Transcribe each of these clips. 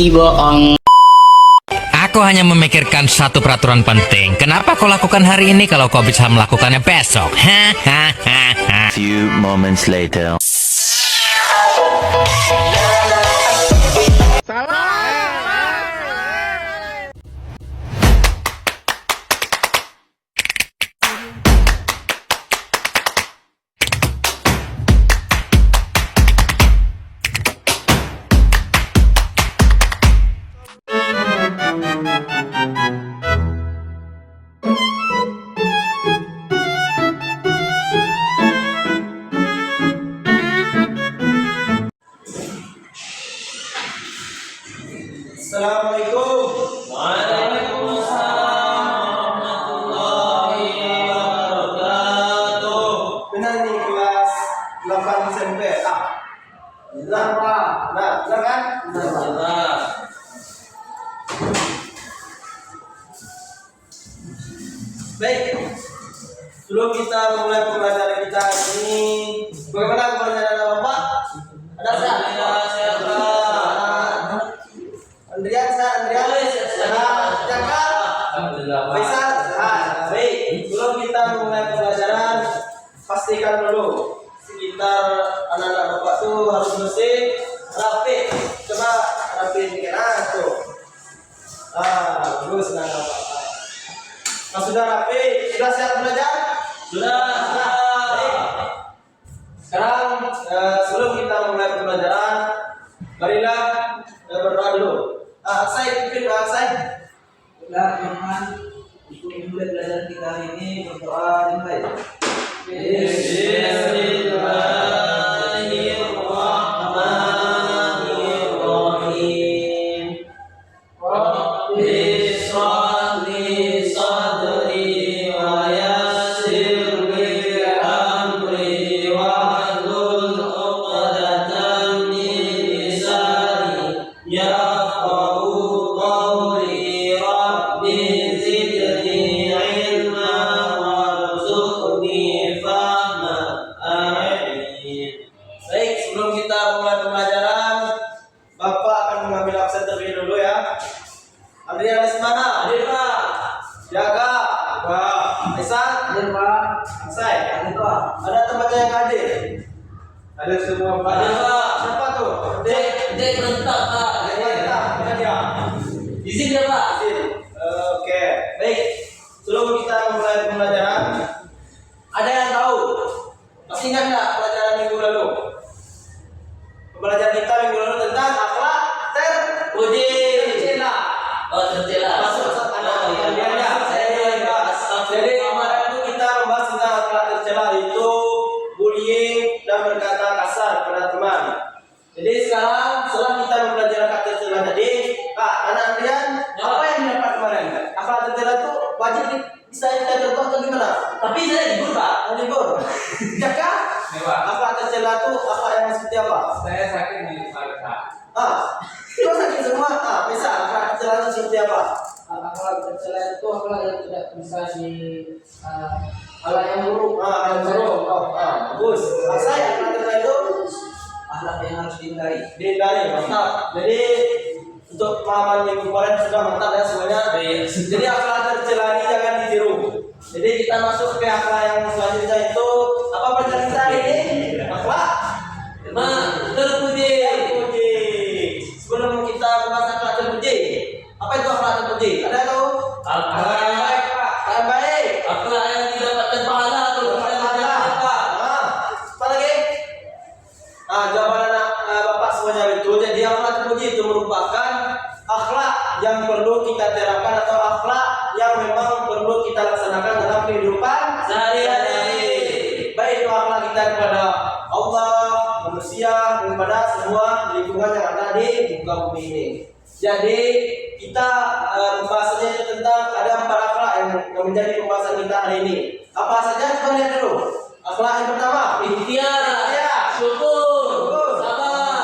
bohong. Aku hanya memikirkan satu peraturan penting. Kenapa kau lakukan hari ini kalau kau bisa melakukannya besok? Hahaha. Few moments later. Assalamualaikum. Waalaikumsalam warahmatullahi wabarakatuh. Benar nih kelas 8 SMP. Benar Pak. Benar kan? Benar. Baik. Sebelum kita memulai pembelajaran kita ini, bagaimana pembelajaran Bapak? Ada saya? Andrian, Jaka, Faisal, baik. Sebelum kita mulai pembelajaran, pastikan dulu sekitar anak-anak Bapak tuh harus bersih, rapi. Coba rapiin dikit, tuh. Bagus, Bapak. Nah, sudah rapi, sudah siap belajar? Sudah. Baik. Sekarang sebelum kita mulai pembelajaran, marilah berdoa dulu. Saya. Teman-teman, untuk memulai pelajaran kita hari ini berdoa dimulai. Bismillahirrahmanirrahim. Rabbi sholli sadri wa yassir li amri wahlul 'uqdatam min lisani yafqahu qawli. Rabbi zidni ilma warzuqni fahma. Amin. Baik, sebelum kita mulai pembelajaran, Bapak akan mengambil absen terlebih dulu ya. Andrian di mana? Hadir Pak. Jaga. Wah, Faisal. Hadir Pak. Saya. Hadir Pak. Ada tempatnya yang hadir. Hadir semua Pak. Hadir, Pak. Siapa tuh? Dek berentak Pak. Mana dia? Izin ya Pak. Izin. Oke, baik. Sebelum kita mulai pembelajaran, ada yang tahu? Masih ingat nggak pelajaran minggu lalu? Pembelajaran kita minggu lalu tentang akhlak terpuji. Tercela. Oh tercela. Masuk anak kalian. Jadi kemarin itu kita membahas tentang akhlak tercela, itu bullying dan berkata kasar pada teman. Jadi sekarang setelah kita mempelajari akhlak tercela tadi, anak Andrian, apa yang didapat kemarin? Akhlak tercela itu wajib bisa kita contoh atau gimana? Tapi saya libur Pak. Libur. Jaka? Akhlak tercela itu akhlak yang seperti apa? Saya sakit di kepala. Itu sakit semua. Bisa akhlak tercela itu seperti apa? Akhlak tercela itu akhlak yang tidak bisa di akhlak yang buruk. Yang buruk. Bagus. Saya akhlak tercela itu Akhlak yang harus dihindari. dihindari. Mantap. Jadi untuk pemahaman minggu kemarin sudah mantap ya semuanya. Jadi akhlak tercela ini jangan ditiru. Jadi kita masuk ke akhlak yang selanjutnya, itu apa pelajaran kita hari ini? Akhlak Terpuji. terpuji. Sebelum kita membahas akhlak terpuji, apa itu akhlak terpuji? Ada tahu? Akhlak yang baik Pak. Yang baik. Akhlak yang didapatkan pahala kalau kita menjalankan Pak. Apa lagi? Jawaban anak Bapak semuanya itu. Jadi akhlak terpuji itu merupakan akhlak yang perlu kita terapkan atau akhlak yang memang perlu kita laksanakan dalam kehidupan Sehari-hari. Baik itu akhlak kita kepada Allah, manusia, dan kepada semua lingkungan yang ada di muka bumi ini. Jadi kita pembahasannya itu tentang ada 4 akhlak yang menjadi pembahasan kita hari ini. Apa saja? Coba lihat dulu. Akhlak yang pertama, Ikhtiar. Syukur. Sabar.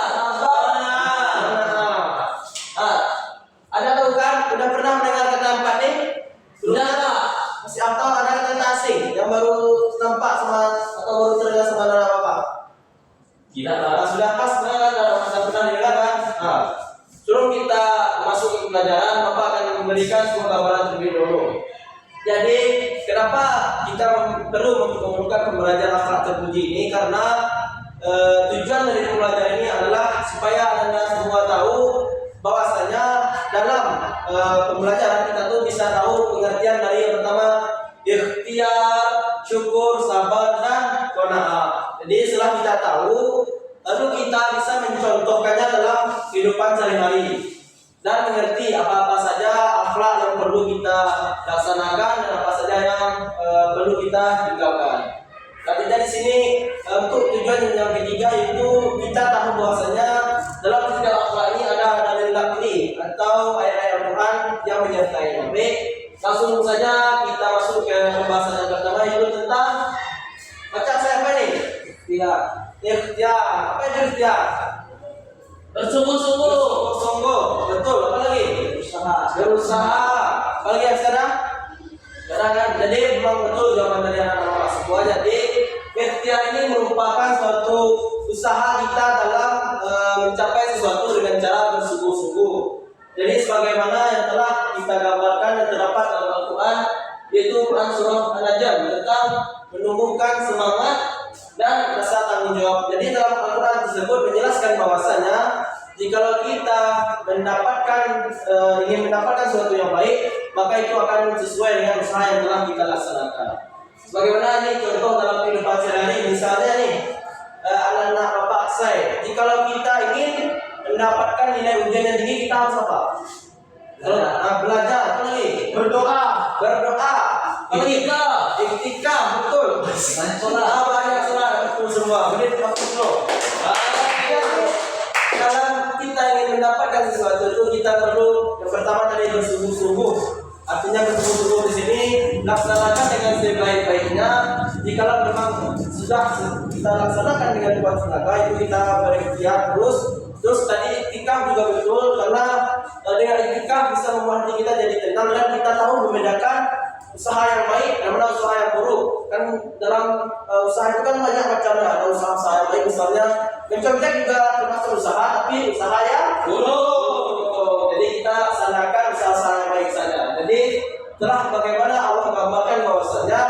Ada tahu kan? Udah pernah mendengar kata 4 nih? Sudah Pak. Masih atau ada kata asing yang baru nampak sama atau baru terdengar sama anak Bapak? Tidak Pak. Sudah pas, sudah pernah dengar kan? Suruh kita pelajaran, Bapak akan memberikan sebuah gambaran terlebih dahulu. Jadi, kenapa kita perlu memerlukan pembelajaran akhlak terpuji ini? Karena tujuan dari pembelajaran ini adalah supaya Anda semua tahu bahwasanya dalam pembelajaran kita tuh bisa tahu pengertian dari yang pertama ikhtiar, syukur, sabar, dan qanaah. Jadi setelah kita tahu, lalu kita bisa mencontohkannya dalam kehidupan sehari-hari dan mengerti apa-apa saja akhlak yang perlu kita laksanakan dan apa saja yang perlu kita tinggalkan. Tapi dari sini untuk tujuan yang ketiga yaitu kita tahu bahwasanya dalam tiga akhlak ini ada dalil naqli atau ayat-ayat Al-Quran yang menyertainya. Baik, langsung saja kita masuk ke pembahasan yang pertama yaitu tentang baca saya apa nih? Ikhtiar. Apa itu ikhtiar? Bersungguh-sungguh. Bersungguh. Betul. Apa lagi? Berusaha. Apa lagi yang sekarang? Jadi memang betul jawaban dari anak-anak semua. Jadi ikhtiar ini merupakan suatu usaha kita dalam mencapai sesuatu dengan cara bersungguh-sungguh. Jadi sebagaimana yang telah kita gambarkan dan terdapat dalam Al-Quran, yaitu Quran surah An-Najm tentang menumbuhkan semangat dan rasa tanggung jawab. Jadi dalam Al-Quran tersebut menjelaskan bahwasanya jikalau kita ingin mendapatkan sesuatu yang baik, maka itu akan sesuai dengan usaha yang telah kita laksanakan. Sebagaimana ini contoh dalam kehidupan sehari-hari, misalnya nih anak-anak Bapak saya, jikalau kita ingin mendapatkan nilai ujian yang tinggi, kita harus apa? Belajar, apa lagi? Berdoa, iktikaf, betul. Banyak sholat, betul semua. Benar, betul. Kalau kita ingin mendapatkan sesuatu itu kita perlu yang pertama tadi bersungguh-sungguh. Artinya bersungguh-sungguh di sini laksanakan dengan sebaik-baiknya. Jikalau memang sudah kita laksanakan dengan kuat tenaga, itu kita berikhtiar terus. Terus tadi iktikaf juga betul, karena dengan iktikaf bisa membuat hati kita jadi tenang dan kita tahu membedakan usaha yang baik dan mana usaha yang buruk. Kan dalam usaha itu kan banyak macamnya. Ada usaha yang baik, misalnya mencopet juga termasuk usaha, tapi usaha yang buruk. Jadi kita laksanakan usaha yang baik saja. Jadi telah bagaimana Allah gambarkan bahwasanya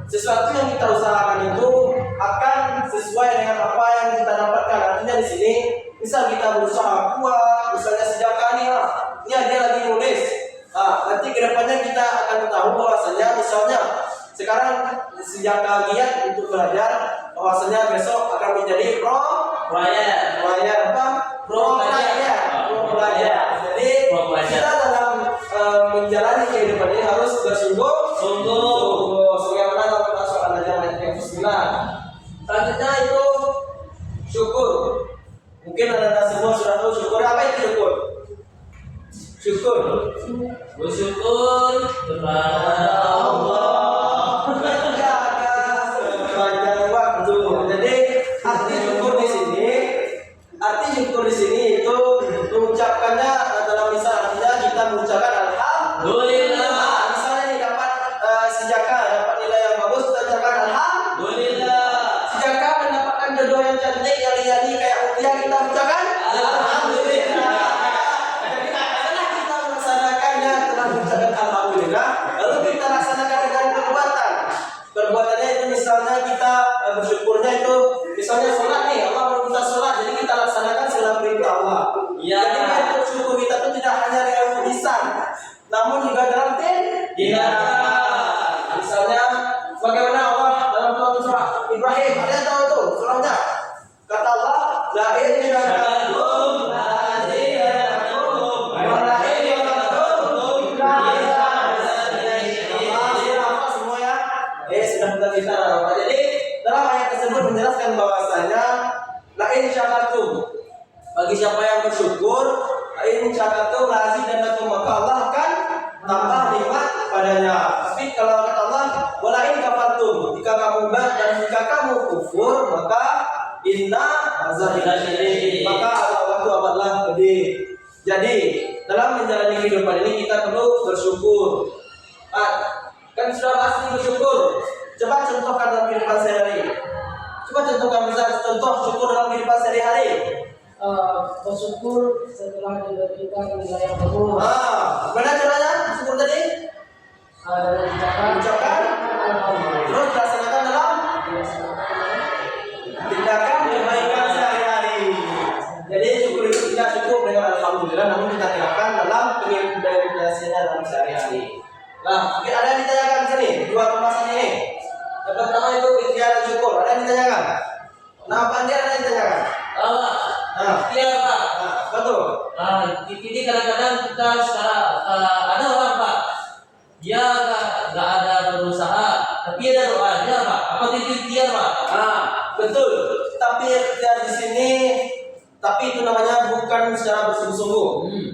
sesuatu yang kita usahakan itu akan sesuai dengan apa yang kita dapatkan. Artinya di sini, misal kita berusaha kuat, misalnya sejak kali ini dia lagi nulis. Nanti kedepannya kita akan tahu bahwasanya misalnya sekarang sejak kagiat untuk belajar, bahwasanya besok akan menjadi pelajar. Jadi kita dalam menjalani kehidupan ini harus bersungguh-sungguh. Sebagaimana dalam surah An-Najm ayat yang ke-9. Selanjutnya itu syukur. Mungkin anda semua sudah tahu syukur. Apa itu syukur? Bersyukur kepada Allah. Sepanjang waktu. Jadi arti syukur di sini itu mengucapkannya dalam misal artinya kita mengucapkan alhamdulillah. Misalnya nih dapat sejaka, dapat nilai yang bagus, kita ucapkan alhamdulillah. Sejaka mendapatkan jodoh yang cantik yang liani kayak Mutia, kita ucapkan alhamdulillah. Jadi setelah kita melaksanakannya, telah mengucapkan alhamdulillah, lalu kita laksanakan dengan perbuatan. Perbuatannya itu misalnya kita bersyukurnya itu misalnya sholat nih, Allah meminta sholat, jadi kita laksanakan segala perintah Allah. Jadi bentuk syukur kita itu tidak hanya dengan lisan, namun juga dalam tindakan. Misalnya bagaimana Allah dalam surah Ibrahim, ada yang tahu itu surahnya? Kata Allah, la in syakarum la azidannakum wa la in kafartum la azidannakum. Semua ya? Sudah kita. Jadi dalam ayat tersebut menjelaskan bahwasanya la in syakarum, bagi siapa yang bersyukur, la in syakarum la azidannakum, maka Allah akan tambah nikmat padanya. Tapi kalau kata Allah, wala in kafartum, jika kamu kufur, maka inna azabi lasyadid, maka Allah itu amatlah pedih. Jadi dalam menjalani kehidupan ini kita perlu bersyukur. Kan sudah pasti bersyukur. Coba contohkan dalam kehidupan sehari-hari. Coba contohkan, misal contoh syukur dalam kehidupan sehari-hari. bersyukur setelah diberikan nilai yang bagus. Gimana caranya syukur tadi? Dengan cara Ucapkan, alhamdulillah. terus laksanakan dalam tindakan kebaikan sehari-hari. Jadi syukur itu tidak cukup dengan alhamdulillah, namun kita terapkan dalam pengimplementasinya dalam sehari-hari. Nah, mungkin ada yang ditanyakan di sini dua pembahasan ini. Yang pertama itu ikhtiar dan syukur. Ada yang ditanyakan? Nah, apa dia ada yang ditanyakan? Allah. Nah, Iya Pak. betul. Ini kadang-kadang kita ada orang Pak, dia nggak ada berusaha, tapi ada doanya Pak. Apa itu ikhtiar Pak? Betul. Tapi ikhtiar di sini, tapi itu namanya bukan secara bersungguh-sungguh.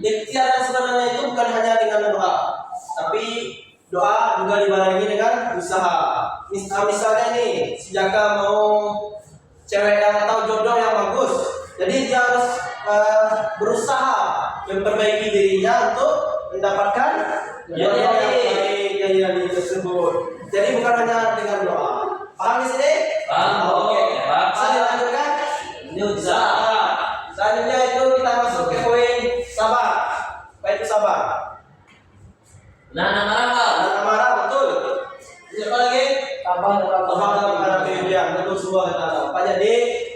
Ikhtiar yang sebenarnya itu bukan hanya dengan doa, tapi doa juga dibarengi dengan usaha. Misalnya nih, si Jaka mau cewek yang atau jodoh yang bagus, jadi dia harus berusaha memperbaiki dirinya untuk mendapatkan jodoh yang baik yang tersebut. Jadi bukan hanya dengan doa. Paham di sini? Paham. Oke. Paham. Bisa dilanjutkan? Ini usaha. Selanjutnya itu kita masuk ke poin sabar. Apa itu sabar? Nah, marah Pak. Nahan marah, betul. Siapa lagi? Tambah dalam Sabar dalam keadaan betul semua kata. Apa jadi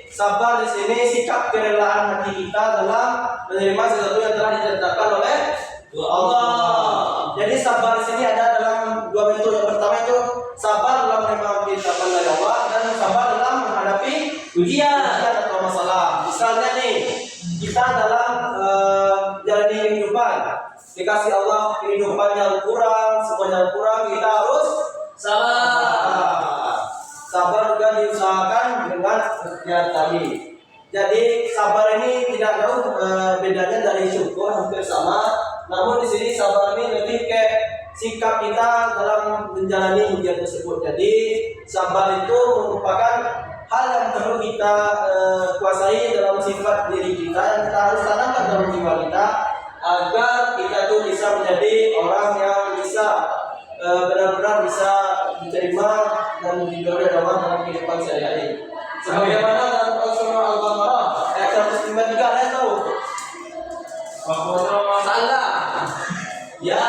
sabar di sini sikap kerelaan hati kita dalam menerima sesuatu yang telah ditetapkan oleh Allah. Jadi sabar di sini ada dalam dua bentuk. Yang pertama itu sabar dalam menerima ketetapan dari Allah dan sabar dalam menghadapi ujian atau masalah. Misalnya nih, kita dalam jalani kehidupan dikasih Allah kehidupan yang kurang, semuanya kurang, kita harus Sabar. sabar juga diusahakan dengan ikhtiar tadi. Jadi sabar ini tidak jauh bedanya dari syukur, hampir sama. Namun di sini sabar ini lebih ke sikap kita dalam menjalani ujian tersebut. Jadi sabar itu merupakan hal yang perlu kita kuasai dalam sifat diri kita, yang kita harus tanamkan dalam jiwa kita agar kita tuh bisa menjadi orang yang bisa benar-benar bisa diterima dan diberi Allah dalam kehidupan sehari-hari. Sebagaimana dalam surah Al-Baqarah ayat 153 ada yang tahu? Salah. Ya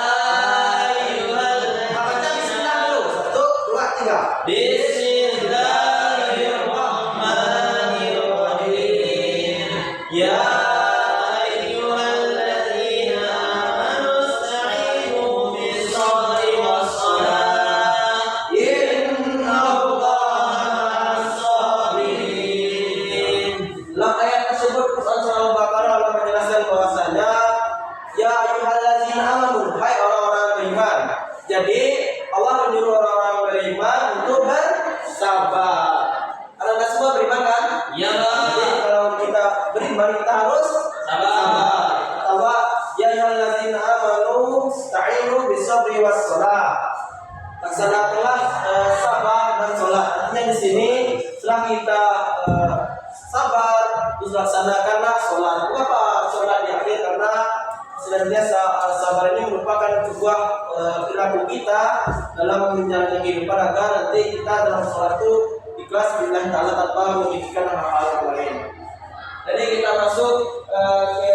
baca bismillah dulu. 1, 2, 3. Bismillahirrahmanirrahim. Ya jadi Allah menyuruh orang-orang beriman untuk bersabar. Anda semua beriman kan? Ya. Jadi kalau kita beriman kita harus sabar. Kata ya ayyuhallazina amanu sta'inu bis-sabri was-shalah. Laksanakanlah sabar dan sholat. Artinya di sini setelah kita sabar, terus laksanakanlah sholat. Kenapa sholat di akhir? Karena senantiasa sabar ini merupakan sebuah perilaku kita dalam menjalani kehidupan agar nanti kita dalam sholat itu ikhlas billahi ta'ala tanpa memikirkan hal-hal yang lain. Jadi kita masuk ke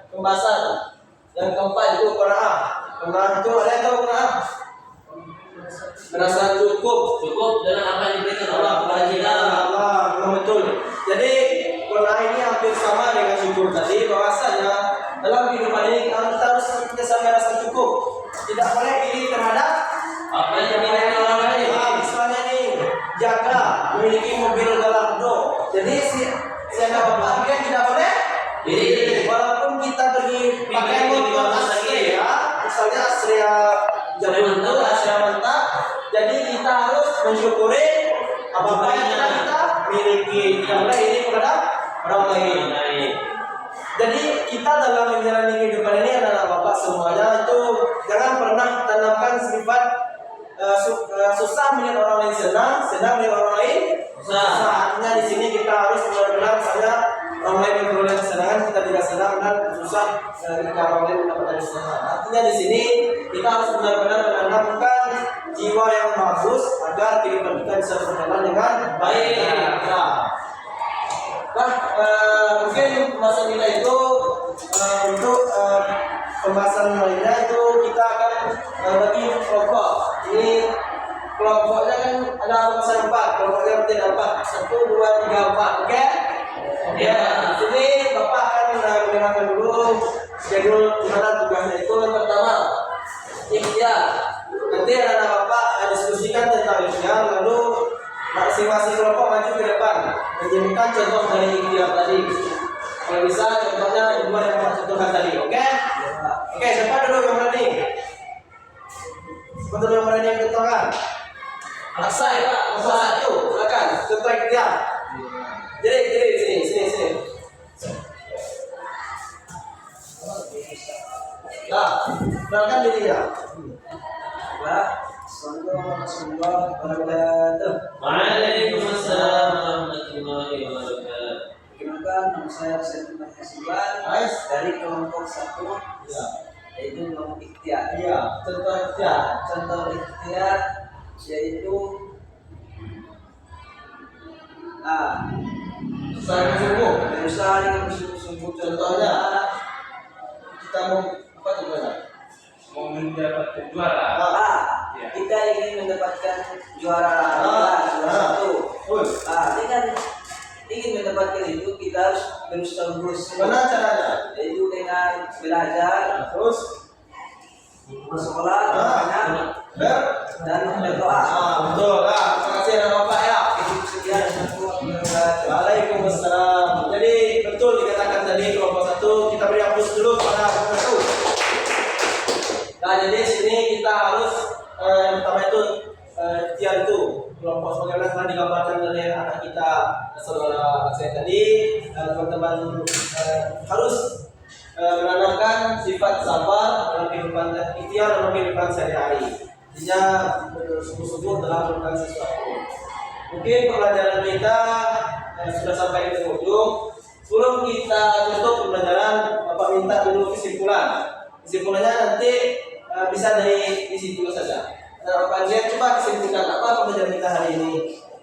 pembahasan yang keempat itu qanaah. Qanaah itu ada yang tahu qanaah? Merasa cukup dengan apa yang diberikan Allah kepada kita. Allah, memang betul. Jadi qanaah ini hampir sama dengan syukur tadi, bahwasanya dalam kehidupan ini kita harus merasa cukup. Tidak boleh iri terhadap Apa yang dimiliki orang lain. Misalnya nih, Jaka memiliki mobil Gallardo. Jadi saya bapak dia tidak boleh iri. Walaupun kita pergi pakai motor Astrea, misalnya Astrea Jalanto, Astrea Mantap. Jadi kita harus mensyukuri apa yang telah kita miliki. Tidak boleh iri kepada orang lain. Jadi kita dalam menjalani kehidupan ini adalah bapak semuanya itu jangan pernah tanamkan sifat susah melihat orang lain senang melihat orang lain susah. Artinya di sini kita harus benar-benar misalnya orang lain memperoleh kesenangan kita tidak senang dan susah ketika orang lain mendapatkan kesenangan. Artinya di sini kita harus benar-benar menanamkan jiwa yang bagus agar kehidupan kita bisa berjalan dengan baik. Nah, mungkin pembahasan kita itu untuk pembahasan lainnya itu kita akan bagi kelompok. Ini kelompoknya kan ada pembahasan 4, kelompoknya berarti ada 4. 1, 2, 3, 4, oke? Ya, di sini Bapak akan mendengarkan dulu schedule gimana tugasnya itu. Yang pertama, ikhtiar. Nanti anak Bapak diskusikan tentang ikhtiar, lalu masing-masing kelompok maju ke depan menjadikan contoh dari ikhtiar tadi. Kalau bisa contohnya dua yang Bapak contohkan tadi, oke? Oke, siapa dulu yang berani? Siapa dulu yang berani yang contohkan? Aksai, Pak. Nomor 1, silakan. Contoh ikhtiar. Jadi sini. Nah, kenalkan dirinya. Assalamualaikum warahmatullahi wabarakatuh. Waalaikumsalam warahmatullahi wabarakatuh. Perkenalkan, nama saya Syed Hasiban dari kelompok 1, Ya. yaitu kelompok ikhtiar. Iya, contoh ikhtiar. Contoh ikhtiar yaitu Saya sungguh. berusaha dengan bersungguh-sungguh. Contohnya kita mau apa contohnya? Mau mendapatkan juara. Kita ingin mendapatkan juara satu. Ini kan ingin mendapatkan itu kita harus berusaha-berusaha. Gimana caranya? Yaitu dengan belajar, Terus bersekolah, dan berdoa. betul. Nah, terima kasih anak Bapak ya. Sekian, Waalaikumsalam. Jadi betul dikatakan tadi kelompok 1 kita beri aplaus dulu kepada kelompok 1. Nah, jadi sini kita harus yang pertama itu ikhtiar itu kelompok sebagaimana telah digambarkan oleh anak kita saudara saya tadi, teman-teman harus menanamkan sifat sabar dalam kehidupan ikhtiar dalam kehidupan sehari-hari. Artinya sungguh-sungguh dalam melakukan sesuatu. Mungkin pembelajaran kita sudah sampai di ujung. Sebelum kita tutup pembelajaran, Bapak minta dulu kesimpulan. Kesimpulannya nanti bisa dari isi dulu saja. Nah, Bapak lihat coba kesimpulan apa pembelajaran kita hari ini.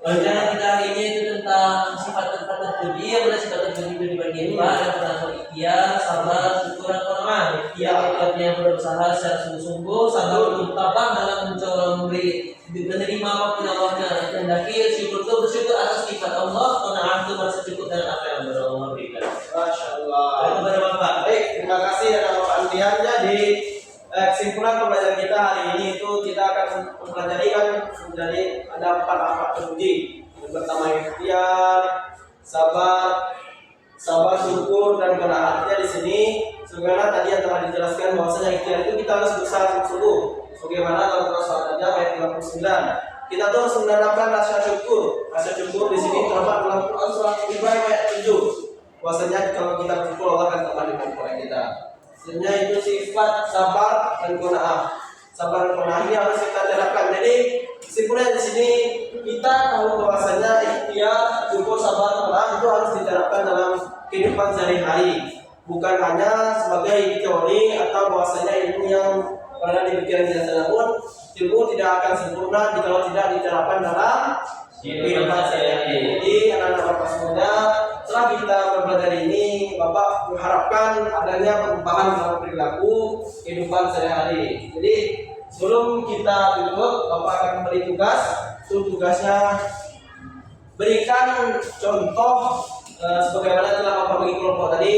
Pelajaran kita hari ini itu tentang sifat-sifat terpuji. Yang benar sifat terpuji itu dibagi dua. Yang pertama ikhtiar, sabar, syukur, dan qanaah. Ikhtiar itu artinya berusaha secara sungguh-sungguh, sabar untuk tabah dalam mencoba memberi menerima apapun yang Allah kehendaki. Syukur itu bersyukur atas nikmat Allah, qanaah itu merasa cukup dengan apa yang Allah berikan. Masya Allah. Kepada Bapak. Baik, terima kasih anak Bapak Andian. Jadi kesimpulan pembelajaran kita hari ini itu kita akan mempelajari kan menjadi ada 4 akhlak terpuji. Yang pertama ikhtiar, sabar, syukur, dan qanaah. Artinya di sini sebenarnya tadi yang telah dijelaskan bahwasanya ikhtiar itu kita harus berusaha sungguh. Sebagaimana dalam Al-Qur'an ayat 59. Kita tuh harus menanamkan rasa syukur. Rasa syukur di sini terdapat dalam Al-Qur'an surat Ibrahim ayat 7. Bahwasanya kalau kita bersyukur Allah akan kembali kepada kita. Sebenarnya itu sifat sabar dan qanaah. Sabar dan qanaah ini harus kita terapkan. Jadi kesimpulannya di sini kita tahu bahwasanya ikhtiar, syukur, sabar, qanaah itu harus diterapkan dalam kehidupan sehari-hari. Bukan hanya sebagai teori atau bahwasanya ilmu yang berada di pikiran kita, namun ilmu tidak akan sempurna jika tidak diterapkan dalam kehidupan sehari-hari. Jadi anak-anak Bapak semuanya, setelah kita belajar ini, Bapak mengharapkan adanya perubahan dalam perilaku kehidupan sehari-hari. Jadi sebelum kita tutup, Bapak akan memberi tugas. Itu tugasnya berikan contoh sebagaimana telah Bapak bagi kelompok tadi.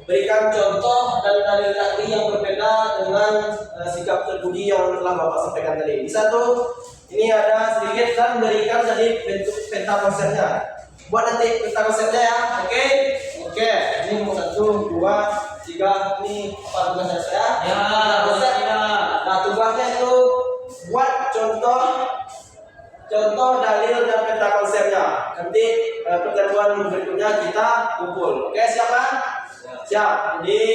Berikan contoh dan dalil nakli yang berbeda dengan sikap terpuji yang telah Bapak sampaikan tadi. Bisa tuh, ini ada sedikit dan berikan tadi bentuk peta konsepnya. Buat nanti peta konsepnya ya, oke? Oke, ini mau 1, 2, 3, ini apa tugasnya saya? Ya, konsep. Nah, tugasnya itu buat contoh dalil dan peta konsepnya. Nanti pertemuan berikutnya kita kumpul. Oke, siapa? Siap. Jadi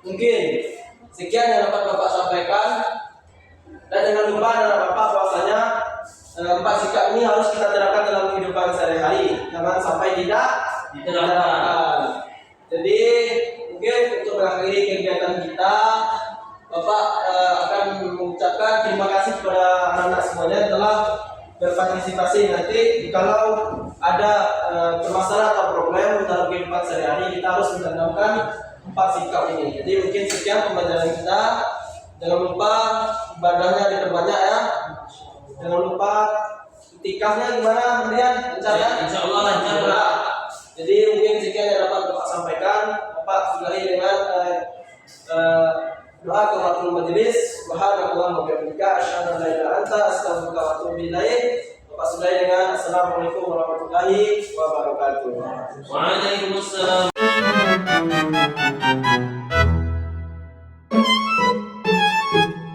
mungkin sekian yang dapat Bapak sampaikan. Dan jangan lupa anak Bapak bahwasanya 4 sikap ini harus kita terapkan dalam kehidupan sehari-hari. Jangan sampai tidak diterapkan. Jadi mungkin untuk mengakhiri kegiatan kita, Bapak akan mengucapkan terima kasih kepada anak-anak semuanya yang telah berpartisipasi nanti kalau ada permasalahan atau problem dalam kehidupan sehari-hari, kita harus menanamkan 4 sikap ini. Jadi mungkin sekian pembelajaran kita. Jangan lupa ibadahnya diperbanyak ya. Jangan lupa itikafnya gimana kemudian rencana? Insya Allah lancar Pak. Jadi mungkin sekian yang dapat Bapak sampaikan. Bapak sudahi dengan doa kafaratul majelis. Subhanallah wa bihamdika asyhadu an la ilaha illa anta astaghfiruka wa atubu ilaik. Bapak sudahi dengan assalamualaikum warahmatullahi wabarakatuh. Waalaikumsalam.